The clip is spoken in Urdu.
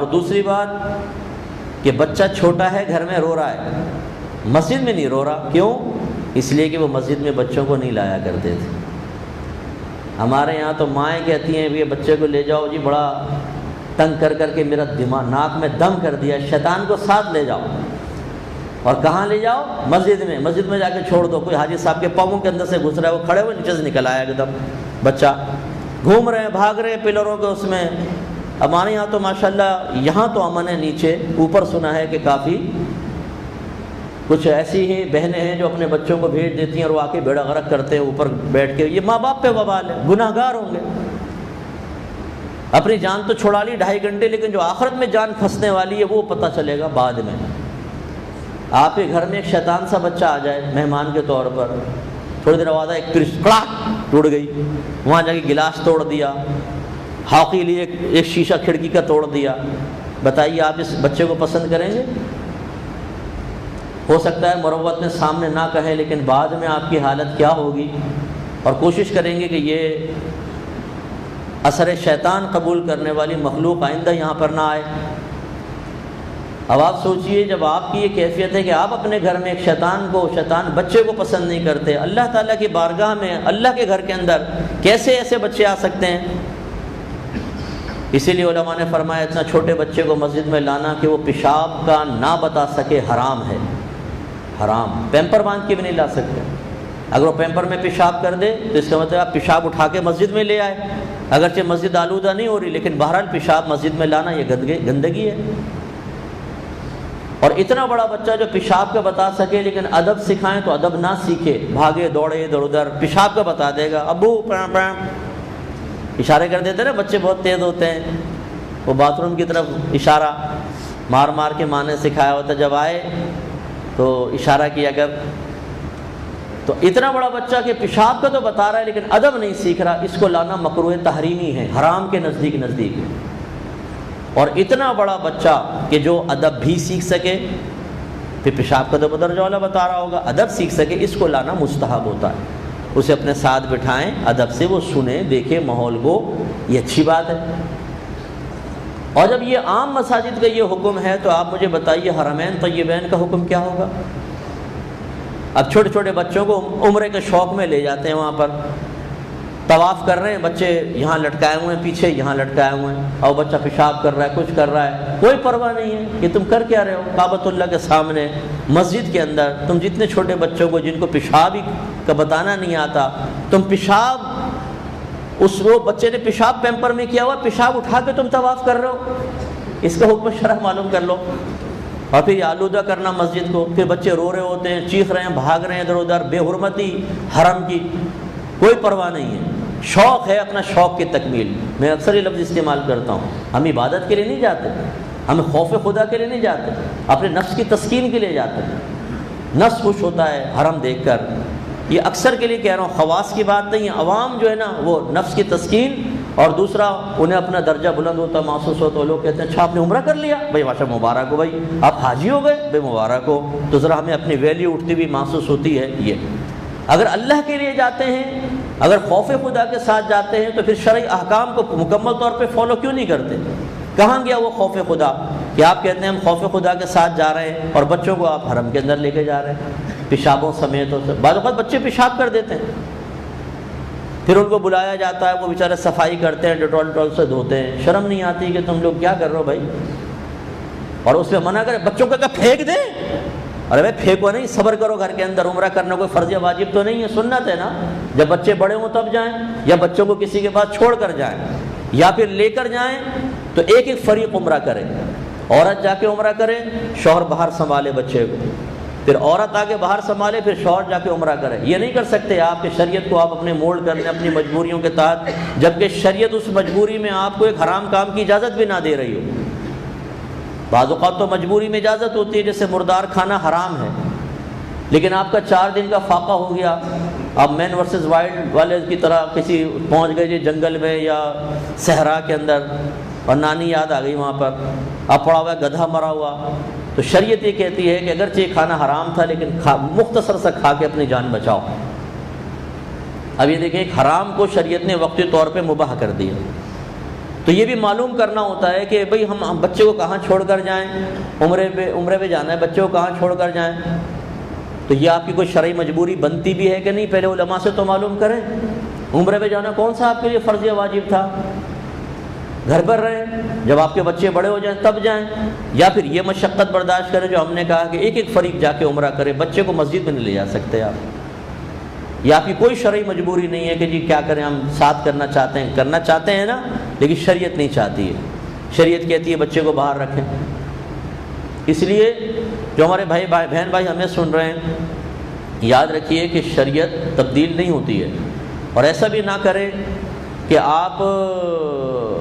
اور دوسری بات کہ بچہ چھوٹا ہے، گھر میں رو رہا ہے، مسجد میں نہیں رو رہا، کیوں؟ اس لیے کہ وہ مسجد میں بچوں کو نہیں لایا کرتے تھے۔ ہمارے یہاں تو مائیں کہتی ہیں یہ بچے کو لے جاؤ جی، بڑا تنگ کر کر کے میرا دماغ ناک میں دم کر دیا، شیطان کو ساتھ لے جاؤ۔ اور کہاں لے جاؤ؟ مسجد میں، مسجد میں جا کے چھوڑ دو، کوئی حاجی صاحب کے پاؤں کے اندر سے گھس رہا ہے، وہ کھڑے ہوئے نیچے سے نکل آیا ایک دم بچہ، گھوم رہے ہیں، بھاگ رہے ہیں پلروں کے اس میں۔ ہمارے یہاں تو ماشاءاللہ یہاں تو امن ہے، نیچے اوپر سنا ہے کہ کافی کچھ ایسی ہی بہنیں ہیں جو اپنے بچوں کو بھیج دیتی ہیں اور وہ آ کے بیڑا غرق کرتے ہیں اوپر بیٹھ کے۔ یہ ماں باپ پہ وبال ہے، گناہ گار ہوں گے۔ اپنی جان تو چھڑا لی 2.5 گھنٹے، لیکن جو آخرت میں جان پھنسنے والی ہے وہ پتہ چلے گا بعد میں۔ آپ کے گھر میں ایک شیطان سا بچہ آ جائے مہمان کے طور پر، تھوڑی دیر بعد ایک کڑاک ٹوٹ گئی، وہاں جا کے گلاس توڑ دیا، ہاکی لیے ایک شیشہ کھڑکی کا توڑ دیا، بتائیے آپ اس بچے کو پسند کریں گے؟ ہو سکتا ہے مروت میں سامنے نہ کہیں، لیکن بعد میں آپ کی حالت کیا ہوگی؟ اور کوشش کریں گے کہ یہ اثر شیطان قبول کرنے والی مخلوق آئندہ یہاں پر نہ آئے۔ اب آپ سوچئے، جب آپ کی یہ کیفیت ہے کہ آپ اپنے گھر میں ایک شیطان بچے کو پسند نہیں کرتے، اللہ تعالیٰ کی بارگاہ میں، اللہ کے گھر کے اندر کیسے ایسے بچے آ سکتے ہیں؟ اسی لیے علماء نے فرمایا اتنا چھوٹے بچے کو مسجد میں لانا کہ وہ پیشاب کا نہ بتا سکے حرام ہے، حرام۔ پیمپر باندھ کے بھی نہیں لا سکتے۔ اگر وہ پیمپر میں پیشاب کر دے تو اس کا مطلب آپ پیشاب اٹھا کے مسجد میں لے آئے، اگرچہ مسجد آلودہ نہیں ہو رہی، لیکن بہرحال پیشاب مسجد میں لانا یہ گندگی ہے۔ اور اتنا بڑا بچہ جو پیشاب کا بتا سکے لیکن ادب سکھائیں تو ادب نہ سیکھے، بھاگے دوڑے ادھر ادھر، پیشاب کا بتا دے گا، ابو پرام پرام اشارے کر دیتے نا، بچے بہت تیز ہوتے ہیں، وہ باتھ روم کی طرف اشارہ مار مار کے ماں نے سکھایا ہوتا، جب آئے تو اشارہ کیا کر۔ تو اتنا بڑا بچہ کہ پیشاب کا تو بتا رہا ہے لیکن ادب نہیں سیکھ رہا، اس کو لانا مکروہ تحریمی ہے، حرام کے نزدیک۔ اور اتنا بڑا بچہ کہ جو ادب بھی سیکھ سکے، پھر پیشاب کا تو بدرجہ والا بتا رہا ہوگا، ادب سیکھ سکے، اس کو لانا مستحب ہوتا ہے۔ اسے اپنے ساتھ بٹھائیں، ادب سے وہ سنیں، دیکھیں ماحول کو، یہ اچھی بات ہے۔ اور جب یہ عام مساجد کا یہ حکم ہے تو آپ مجھے بتائیے حرمین طیبین کا حکم کیا ہوگا؟ اب چھوٹے چھوٹے بچوں کو عمرے کے شوق میں لے جاتے ہیں، وہاں پر طواف کر رہے ہیں، بچے یہاں لٹکائے ہوئے ہیں، پیچھے یہاں لٹکائے ہوئے ہیں، اور بچہ پیشاب کر رہا ہے، کچھ کر رہا ہے، کوئی پرواہ نہیں ہے کہ تم کر کیا رہے ہو کعبۃ اللہ کے سامنے، مسجد کے اندر۔ تم جتنے چھوٹے بچوں کو جن کو پیشاب ہی کا بتانا نہیں آتا، تم پیشاب، اس وہ بچے نے پیشاب پیمپر میں کیا ہوا، پیشاب اٹھا کے تم طواف کر رہے ہو، اس کا حکم شرع معلوم کر لو۔ اور پھر یہ آلودہ کرنا مسجد کو، پھر بچے رو رہے ہوتے ہیں، چیخ رہے ہیں، بھاگ رہے ہیں ادھر ادھر، بے حرمتی حرم کی، کوئی پرواہ نہیں ہے۔ شوق ہے، اپنا شوق کی تکمیل۔ میں اکثر یہ لفظ استعمال کرتا ہوں، ہم عبادت کے لیے نہیں جاتے، ہم خوف خدا کے لیے نہیں جاتے، اپنے نفس کی تسکین کے لیے جاتے ہیں۔ نفس خوش ہوتا ہے حرم دیکھ کر، یہ اکثر کے لیے کہہ رہا ہوں، خواص کی بات نہیں ہے۔ عوام جو ہے نا وہ نفس کی تسکین، اور دوسرا انہیں اپنا درجہ بلند ہوتا محسوس ہوتا، لوگ کہتے ہیں اچھا آپ نے عمرہ کر لیا، بھائی ماشاء مبارک ہو، بھائی آپ حاجی ہو گئے، بھائی مبارک ہو، تو ذرا ہمیں اپنی ویلیو اٹھتی ہوئی محسوس ہوتی ہے۔ یہ اگر اللہ کے لیے جاتے ہیں، اگر خوف خدا کے ساتھ جاتے ہیں، تو پھر شرعی احکام کو مکمل طور پہ فالو کیوں نہیں کرتے؟ کہاں گیا وہ خوف خدا کہ آپ کہتے ہیں ہم خوف خدا کے ساتھ جا رہے ہیں اور بچوں کو آپ حرم کے اندر لے کے جا رہے ہیں پیشابوں سمیت؟ بعض اوقات بچے پیشاب کر دیتے ہیں، پھر ان کو بلایا جاتا ہے، وہ بیچارے صفائی کرتے ہیں، ڈیٹول سے دھوتے ہیں۔ شرم نہیں آتی کہ تم لوگ کیا کر رہے ہو بھائی؟ اور اس میں منع کرے، بچوں کو کیا پھینک دیں؟ ارے بھائی پھینکو نہیں، صبر کرو، گھر کے اندر عمرہ کرنا کوئی فرض یا واجب تو نہیں ہے، سنت ہے نا۔ جب بچے بڑے ہوں تب جائیں، یا بچوں کو کسی کے پاس چھوڑ کر جائیں، یا پھر لے کر جائیں، تو ایک ایک فریق عمرہ کرے۔ عورت جا کے عمرہ کرے، شوہر باہر سنبھالے بچے کو، پھر عورت آ کے باہر سنبھالے، پھر شوہر جا کے عمرہ کرے۔ یہ نہیں کر سکتے آپ کہ شریعت کو آپ اپنے مولڈ کرنے اپنی مجبوریوں کے تحت، جبکہ شریعت اس مجبوری میں آپ کو ایک حرام کام کی اجازت بھی نہ دے رہی ہو۔ بعض اوقات تو مجبوری میں اجازت ہوتی ہے، جیسے مردار کھانا حرام ہے، لیکن آپ کا 4 دن کا فاقہ ہو گیا، آپ مین ورسز وائلڈ والے کی طرح کسی پہنچ گئے جی جنگل میں یا صحرا کے اندر، اور نانی یاد آ گئی وہاں پر، اب پڑا ہوا ہے گدھا مرا ہوا، تو شریعت یہ کہتی ہے کہ اگرچہ یہ کھانا حرام تھا لیکن مختصر سا کھا کے اپنی جان بچاؤ۔ اب یہ دیکھیں، ایک حرام کو شریعت نے وقتی طور پہ مباح کر دیا۔ تو یہ بھی معلوم کرنا ہوتا ہے کہ بھئی ہم بچے کو کہاں چھوڑ کر جائیں، عمرے پہ جانا ہے، بچے کو کہاں چھوڑ کر جائیں، تو یہ آپ کی کوئی شرعی مجبوری بنتی بھی ہے کہ نہیں، پہلے علماء سے تو معلوم کریں۔ عمرے پہ جانا کون سا آپ کے لیے فرض یا واجب تھا؟ گھر پر رہیں، جب آپ کے بچے بڑے ہو جائیں تب جائیں، یا پھر یہ مشقت برداشت کریں جو ہم نے کہا کہ ایک ایک فریق جا کے عمرہ کرے، بچے کو مسجد میں نہیں لے جا سکتے آپ۔ یہ آپ کی کوئی شرعی مجبوری نہیں ہے کہ جی کیا کریں، ہم ساتھ کرنا چاہتے ہیں نا، لیکن شریعت نہیں چاہتی ہے، شریعت کہتی ہے بچے کو باہر رکھیں۔ اس لیے جو ہمارے بہن بھائی ہمیں سن رہے ہیں، یاد رکھیے کہ شریعت تبدیل نہیں ہوتی ہے، اور ایسا بھی نہ کریں کہ آپ